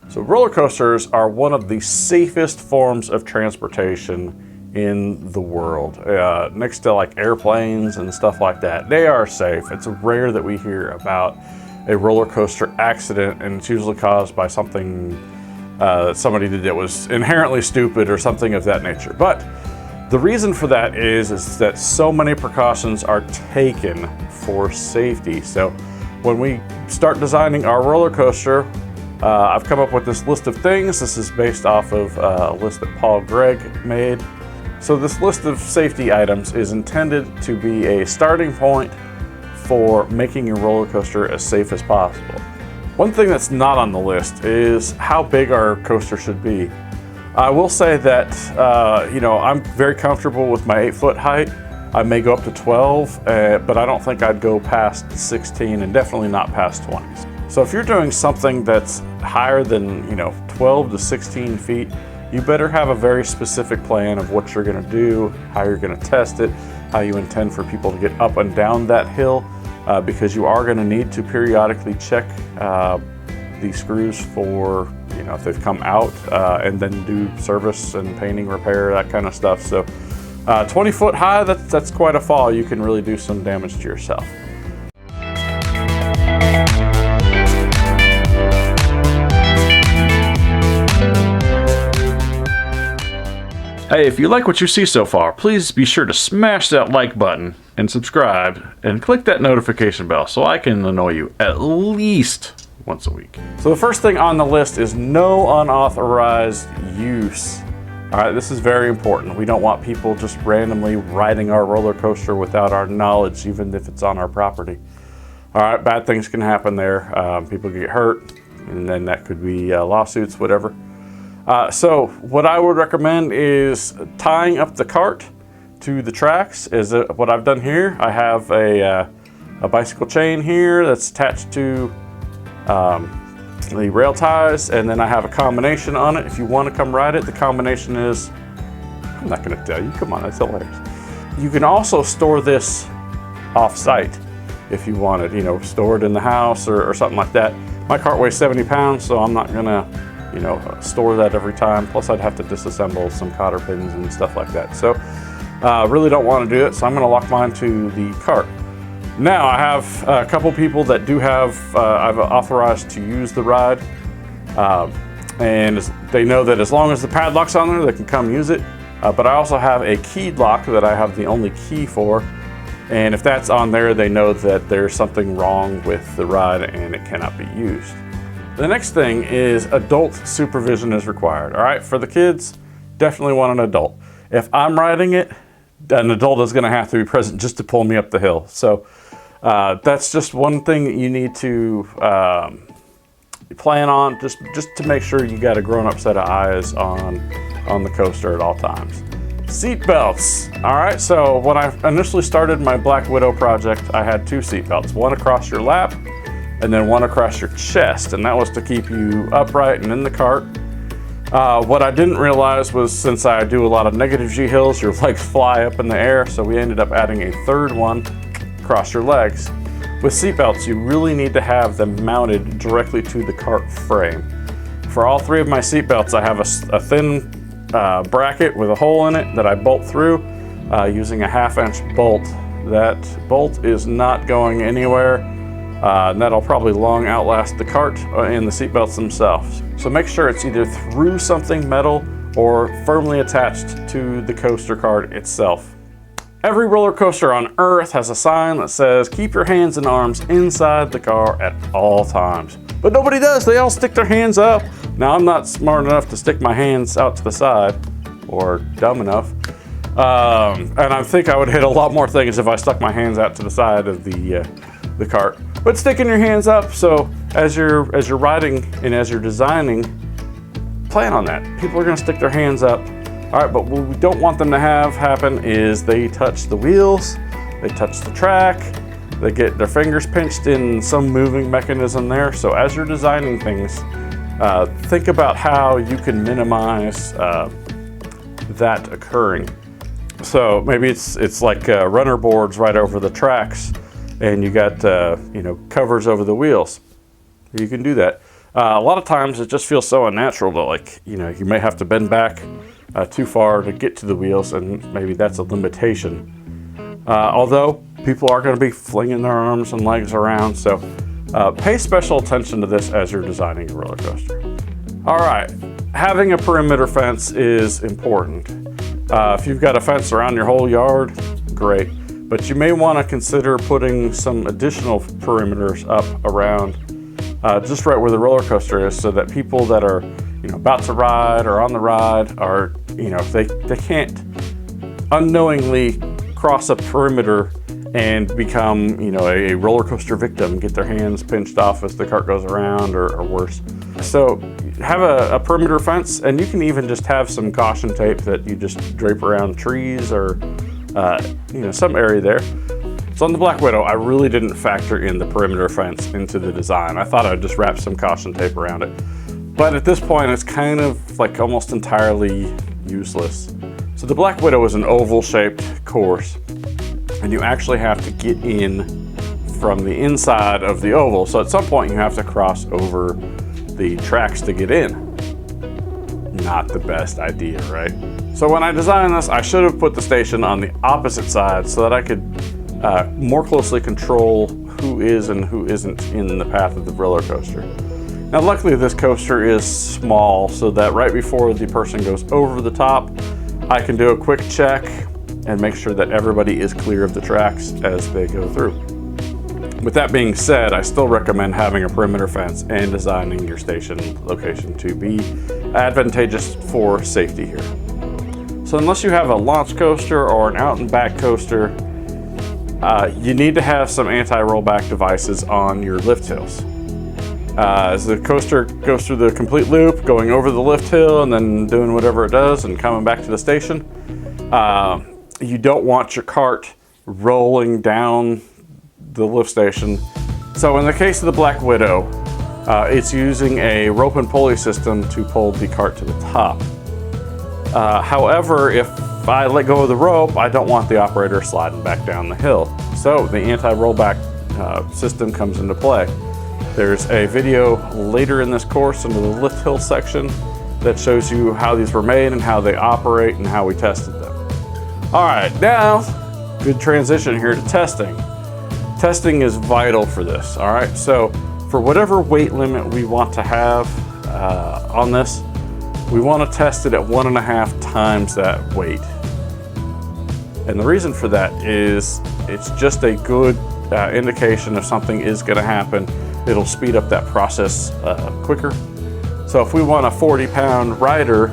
So roller coasters are one of the safest forms of transportation in the world. Next to like airplanes and stuff like that, they are safe. It's rare that we hear about a roller coaster accident, and it's usually caused by something that somebody did that was inherently stupid or something of that nature. But the reason for that is that so many precautions are taken for safety. So when we start designing our roller coaster, I've come up with this list of things. This is based off of a list that Paul Gregg made. So this list of safety items is intended to be a starting point for making your roller coaster as safe as possible. One thing that's not on the list is how big our coaster should be. I will say that, I'm very comfortable with my 8-foot height. I may go up to 12, but I don't think I'd go past 16 and definitely not past 20. So if you're doing something that's higher than, 12 to 16 feet, you better have a very specific plan of what you're gonna do, how you're gonna test it, how you intend for people to get up and down that hill, because you are gonna need to periodically check the screws for, if they've come out, and then do service and painting, repair, that kind of stuff. So 20 foot high, that's quite a fall. You can really do some damage to yourself. Hey, if you like what you see so far, please be sure to smash that like button and subscribe and click that notification bell so I can annoy you at least once a week. So the first thing on the list is no unauthorized use. All right, this is very important. We don't want people just randomly riding our roller coaster without our knowledge, even if it's on our property. All right, bad things can happen there. People get hurt, and then that could be lawsuits, whatever. So what I would recommend is tying up the cart to the tracks. Is what I've done here. I have a bicycle chain here that's attached to the rail ties, and then I have a combination on it. If you want to come ride it, the combination is, I'm not going to tell you, come on, that's hilarious. You can also store this off-site if you want it, store it in the house or something like that. My cart weighs 70 pounds, so I'm not going to store that every time. Plus I'd have to disassemble some cotter pins and stuff like that. So really don't want to do it. So I'm going to lock mine to the cart. Now I have a couple people that do have, I've authorized to use the ride. And they know that as long as the padlock's on there, they can come use it. But I also have a keyed lock that I have the only key for. And if that's on there, they know that there's something wrong with the ride and it cannot be used. The next thing is adult supervision is required. All right, for the kids, definitely want an adult. If I'm riding it, an adult is gonna have to be present just to pull me up the hill. So that's just one thing that you need to plan on, just to make sure you got a grown-up set of eyes on the coaster at all times. Seat belts. All right, so when I initially started my Black Widow project, I had 2 seat belts, one across your lap and then one across your chest, and that was to keep you upright and in the cart. What I didn't realize was, since I do a lot of negative G hills, your legs fly up in the air, so we ended up adding a 3rd one across your legs. With seat belts, you really need to have them mounted directly to the cart frame. For all 3 of my seat belts, I have a thin bracket with a hole in it that I bolt through using a 1/2-inch bolt. That bolt is not going anywhere. And that'll probably long outlast the cart and the seat belts themselves. So make sure it's either through something metal or firmly attached to the coaster cart itself. Every roller coaster on Earth has a sign that says, keep your hands and arms inside the car at all times. But nobody does, they all stick their hands up. Now I'm not smart enough to stick my hands out to the side, or dumb enough. And I think I would hit a lot more things if I stuck my hands out to the side of the cart. But sticking your hands up, so as you're riding and as you're designing, plan on that. People are gonna stick their hands up. All right, but what we don't want them to have happen is they touch the wheels, they touch the track, they get their fingers pinched in some moving mechanism there. So as you're designing things, think about how you can minimize that occurring. So maybe it's like runner boards right over the tracks, and you got covers over the wheels. You can do that. A lot of times it just feels so unnatural to, like, you know, you may have to bend back too far to get to the wheels, and maybe that's a limitation. Although people are going to be flinging their arms and legs around, so pay special attention to this as you're designing a roller coaster. All right, having a perimeter fence is important. If you've got a fence around your whole yard, great. But you may want to consider putting some additional perimeters up around just right where the roller coaster is, so that people that are, you know, about to ride or on the ride are, you know, they can't unknowingly cross a perimeter and become, you know, a roller coaster victim, get their hands pinched off as the cart goes around, or worse. So have a perimeter fence, and you can even just have some caution tape that you just drape around trees or you know, some area there. So on the Black Widow, I really didn't factor in the perimeter fence into the design. I thought I'd just wrap some caution tape around it. But at this point, it's kind of like almost entirely useless. So the Black Widow is an oval-shaped course, and you actually have to get in from the inside of the oval. So at some point, you have to cross over the tracks to get in. Not the best idea, right? So when I designed this, I should have put the station on the opposite side so that I could more closely control who is and who isn't in the path of the roller coaster. Now, luckily this coaster is small, so that right before the person goes over the top, I can do a quick check and make sure that everybody is clear of the tracks as they go through. With that being said, I still recommend having a perimeter fence and designing your station location to be advantageous for safety here. So unless you have a launch coaster or an out and back coaster, you need to have some anti-rollback devices on your lift hills. As the coaster goes through the complete loop, going over the lift hill and then doing whatever it does and coming back to the station, you don't want your cart rolling down the lift station. So in the case of the Black Widow, it's using a rope and pulley system to pull the cart to the top. However, if I let go of the rope, I don't want the operator sliding back down the hill. So the anti-rollback system comes into play. There's a video later in this course into the lift hill section that shows you how these were made and how they operate and how we tested them. All right, now, good transition here to testing. Testing is vital for this, all right? So for whatever weight limit we want to have on this, we want to test it at 1.5 times that weight. And the reason for that is it's just a good indication if something is going to happen. It'll speed up that process quicker. So if we want a 40-pound rider,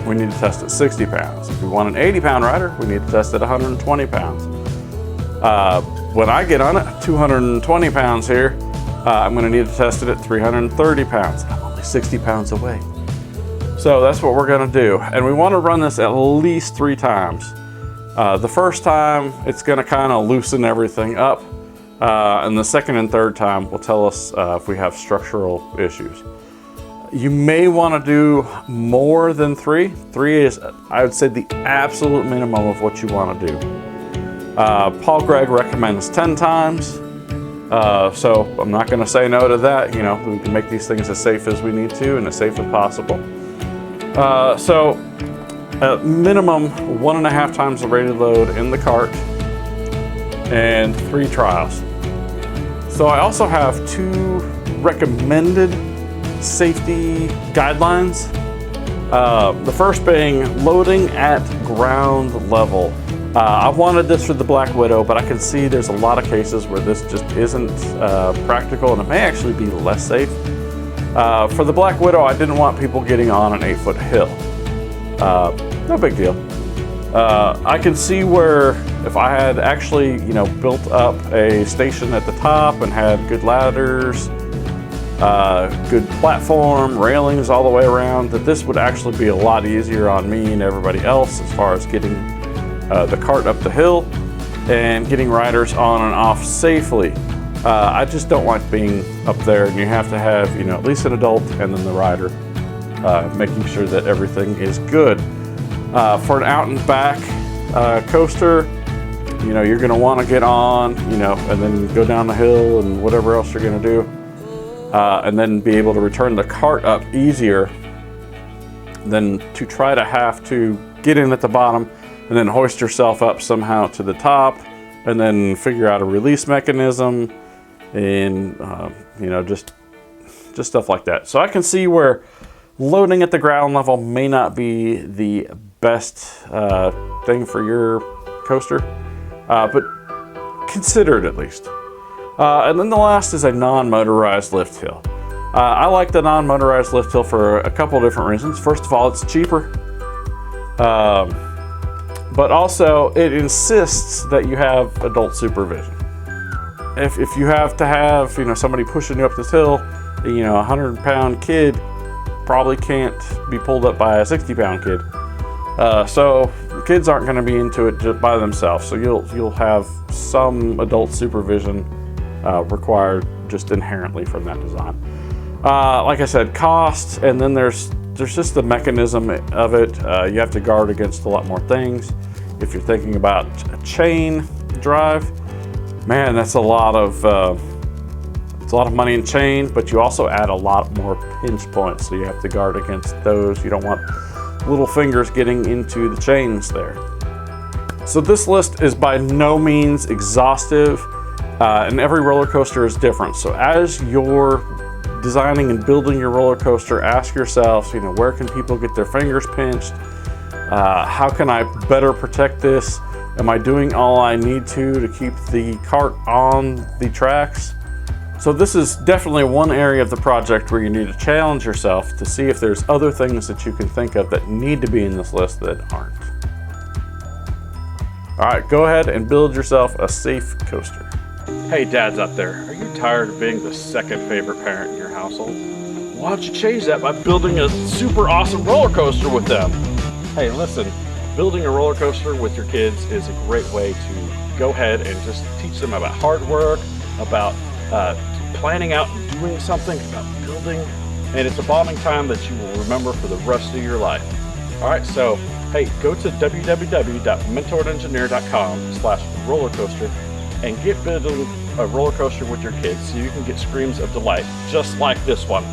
we need to test at 60 pounds. If we want an 80-pound rider, we need to test at 120 pounds. When I get on it, 220 pounds here, I'm going to need to test it at 330 pounds. I'm only 60 pounds away. So that's what we're going to do. And we want to run this at least 3 times. The first time, it's going to kind of loosen everything up. And the second and third time will tell us if we have structural issues. You may want to do more than 3. 3 is, I would say, the absolute minimum of what you want to do. Paul Gregg recommends 10 times. So I'm not going to say no to that. You know, we can make these things as safe as we need to and as safe as possible. So at minimum 1.5 times the rated load in the cart and 3 trials. So I also have 2 recommended safety guidelines. The first being loading at ground level. I wanted this for the Black Widow, but I can see there's a lot of cases where this just isn't practical, and it may actually be less safe. For the Black Widow, I didn't want people getting on an 8-foot hill. No big deal. I can see where if I had actually, you know, built up a station at the top and had good ladders, good platform, railings all the way around, that this would actually be a lot easier on me and everybody else as far as getting the cart up the hill and getting riders on and off safely. I just don't like being up there, and you have to have, you know, at least an adult and then the rider, making sure that everything is good. For an out and back coaster, you know, you're going to want to get on, you know, and then go down the hill and whatever else you're going to do. and then be able to return the cart up easier than to try to have to get in at the bottom and then hoist yourself up somehow to the top and then figure out a release mechanism and just stuff like that. So I can see where loading at the ground level may not be the best thing for your coaster, but consider it at least. And then the last is a non-motorized lift hill. I like the non-motorized lift hill for a couple different reasons. First of all, it's cheaper, but also it insists that you have adult supervision. If you have to have somebody pushing you up this hill, a 100-pound kid probably can't be pulled up by a 60-pound kid. So the kids aren't going to be into it just by themselves. So you'll have some adult supervision required just inherently from that design. Like I said, cost, and then there's just the mechanism of it. You have to guard against a lot more things. If you're thinking about a chain drive, man, that's a lot of money in chain, but you also add a lot more pinch points, so you have to guard against those. You don't want little fingers getting into the chains there. So this list is by no means exhaustive, and every roller coaster is different. So as you're designing and building your roller coaster, ask yourself, where can people get their fingers pinched? How can I better protect this? Am I doing all I need to keep the cart on the tracks? So this is definitely one area of the project where you need to challenge yourself to see if there's other things that you can think of that need to be in this list that aren't. All right, go ahead and build yourself a safe coaster. Hey dads out there, are you tired of being the second favorite parent in your household? Why don't you change that by building a super awesome roller coaster with them? Hey, listen, building a roller coaster with your kids is a great way to go ahead and just teach them about hard work, about planning out and doing something, about building, and it's a bonding time that you will remember for the rest of your life. All right, so hey, go to www.mentoredengineer.com/rollercoaster and get building a roller coaster with your kids so you can get screams of delight just like this one.